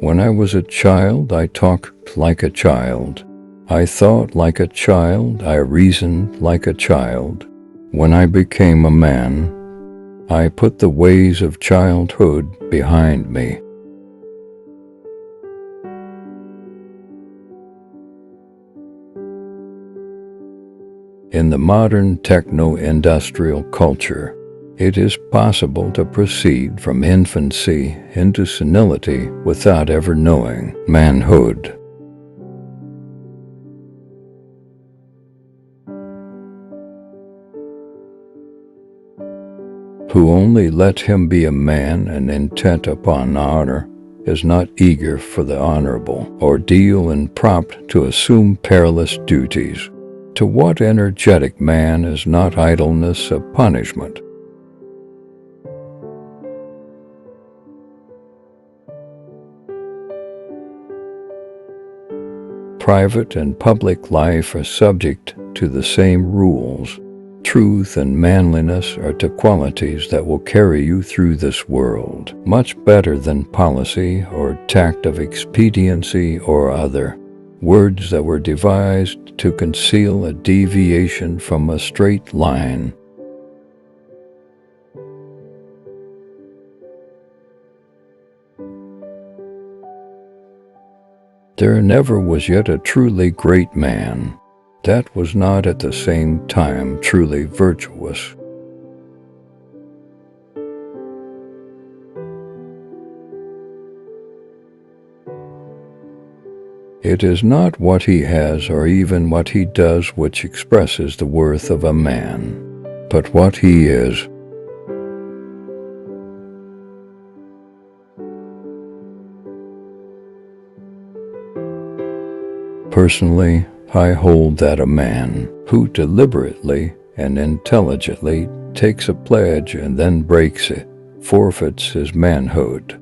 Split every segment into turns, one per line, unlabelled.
When I was a child, I talked like a child. I thought like a child, I reasoned like a child. When I became a man, I put the ways of childhood behind me. In the modern techno-industrial culture, it is possible to proceed from infancy into senility without ever knowing manhood. Who only let him be a man and intent upon honor is not eager for the honorable ordeal and prompt to assume perilous duties. To what energetic man is not idleness a punishment? Private and public life are subject to the same rules. Truth and manliness are two qualities that will carry you through this world, much better than policy or tact of expediency or other words that were devised to conceal a deviation from a straight line. There never was yet a truly great man that was not at the same time truly virtuous. It is not what he has or even what he does which expresses the worth of a man, but what he is. Personally, I hold that a man who deliberately and intelligently takes a pledge and then breaks it forfeits his manhood.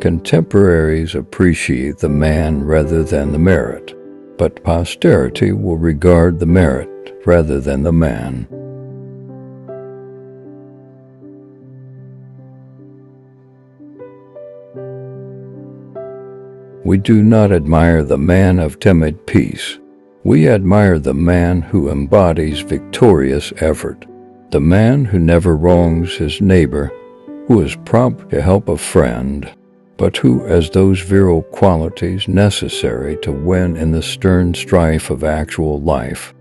Contemporaries appreciate the man rather than the merit, but posterity will regard the merit rather than the man. We do not admire the man of timid peace. We admire the man who embodies victorious effort, the man who never wrongs his neighbor, who is prompt to help a friend, but who has those virile qualities necessary to win in the stern strife of actual life.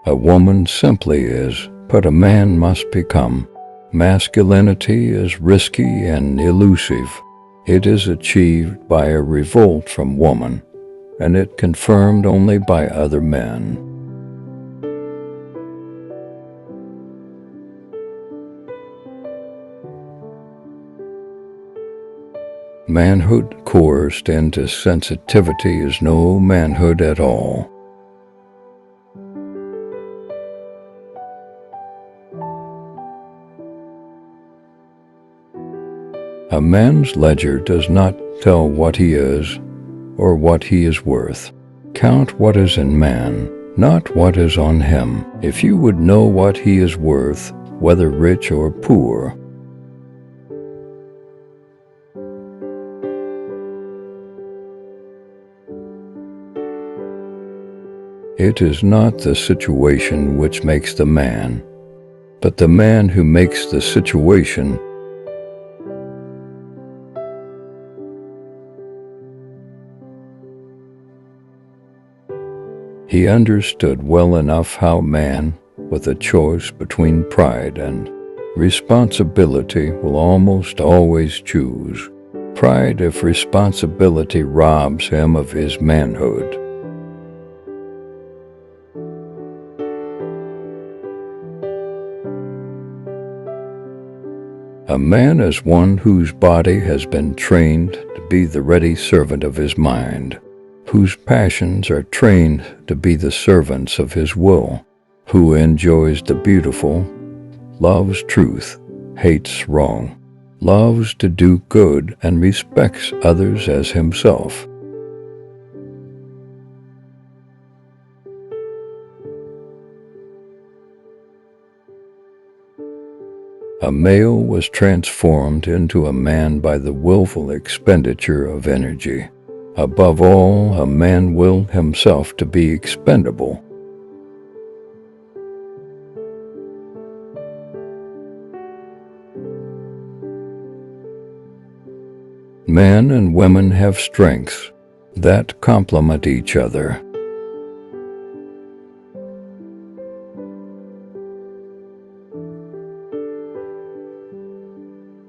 A woman simply is, but a man must become. Masculinity is risky and elusive. It is achieved by a revolt from woman, and it confirmed only by other men. Manhood coerced into sensitivity is no manhood at all. A man's ledger does not tell what he is or what he is worth. Count what is in man, not what is on him. If you would know what he is worth, whether rich or poor, it is not the situation which makes the man, but the man who makes the situation. He understood well enough how man, with a choice between pride and responsibility, will almost always choose pride if responsibility robs him of his manhood. A man is one whose body has been trained to be the ready servant of his mind, whose passions are trained to be the servants of his will, who enjoys the beautiful, loves truth, hates wrong, loves to do good, and respects others as himself. A male was transformed into a man by the willful expenditure of energy. Above all, a man willed himself to be expendable. Men and women have strengths that complement each other.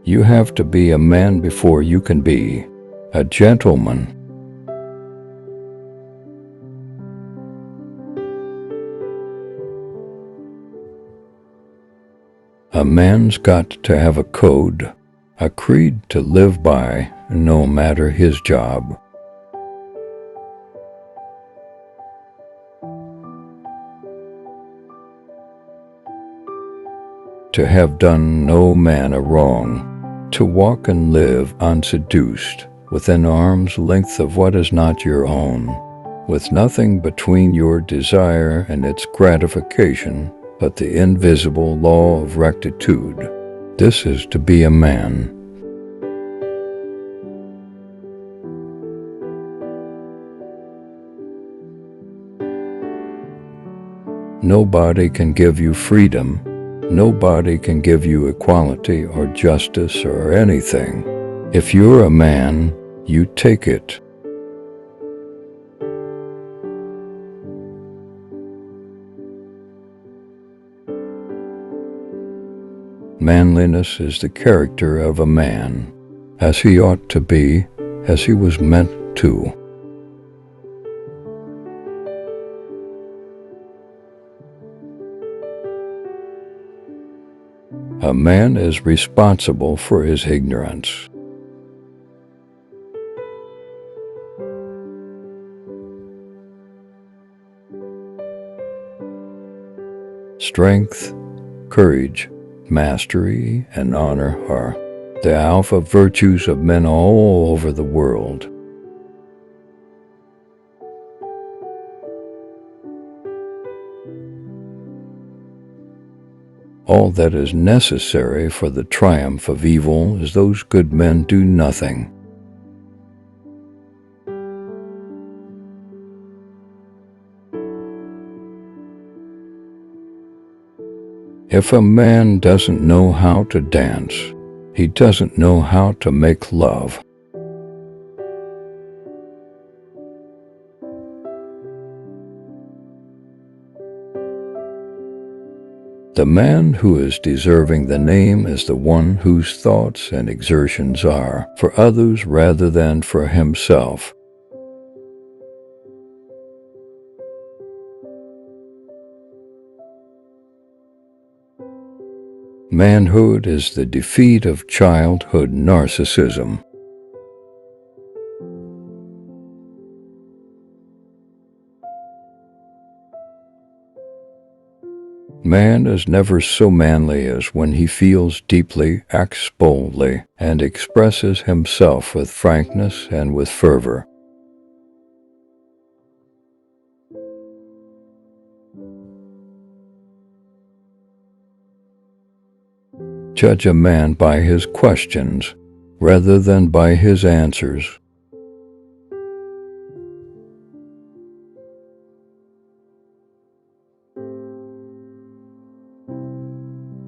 You have to be a man before you can be a gentleman. A man's got to have a code, a creed to live by, no matter his job. To have done no man a wrong, to walk and live unseduced, within arm's length of what is not your own, with nothing between your desire and its gratification but the invisible law of rectitude. This is to be a man. Nobody can give you freedom. Nobody can give you equality or justice or anything. If you're a man, you take it. Manliness is the character of a man, as he ought to be, as he was meant to. A man is responsible for his ignorance. Strength, courage, mastery, and honor are the alpha virtues of men all over the world. All that is necessary for the triumph of evil is those good men do nothing. If a man doesn't know how to dance, he doesn't know how to make love. The man who is deserving the name is the one whose thoughts and exertions are for others rather than for himself. Manhood is the defeat of childhood narcissism. Man is never so manly as when he feels deeply, acts boldly, and expresses himself with frankness and with fervor. Judge a man by his questions rather than by his answers.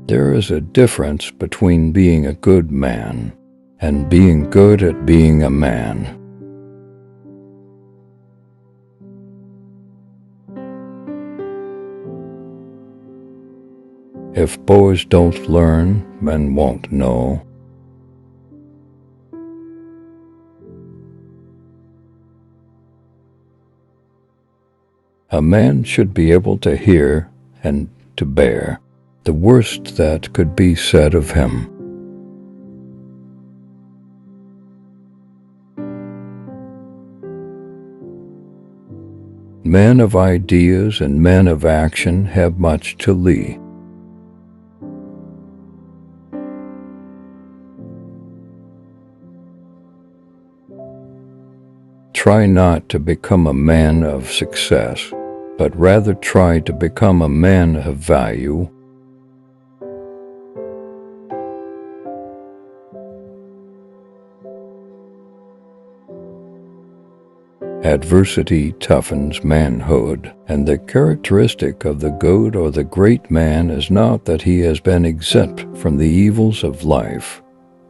There is a difference between being a good man and being good at being a man. If boys don't learn, men won't know. A man should be able to hear and to bear the worst that could be said of him. Men of ideas and men of action have much to lead. try not to become a man of success, but rather try to become a man of value. Adversity toughens manhood, and the characteristic of the good or the great man is not that he has been exempt from the evils of life,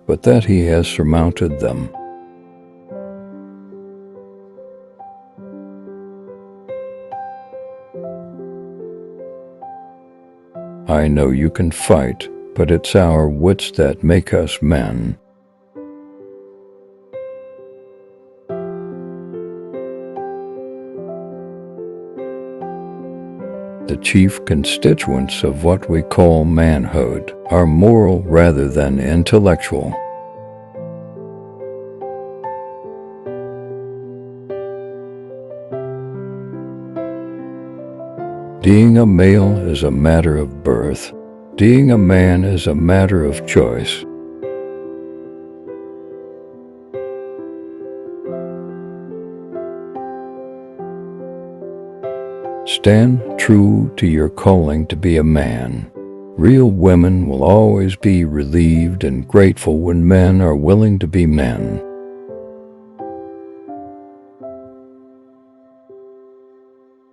but that he has surmounted them. I know you can fight, but it's our wits that make us men. The chief constituents of what we call manhood are moral rather than intellectual. Being a male is a matter of birth. Being a man is a matter of choice. Stand true to your calling to be a man. Real women will always be relieved and grateful when men are willing to be men.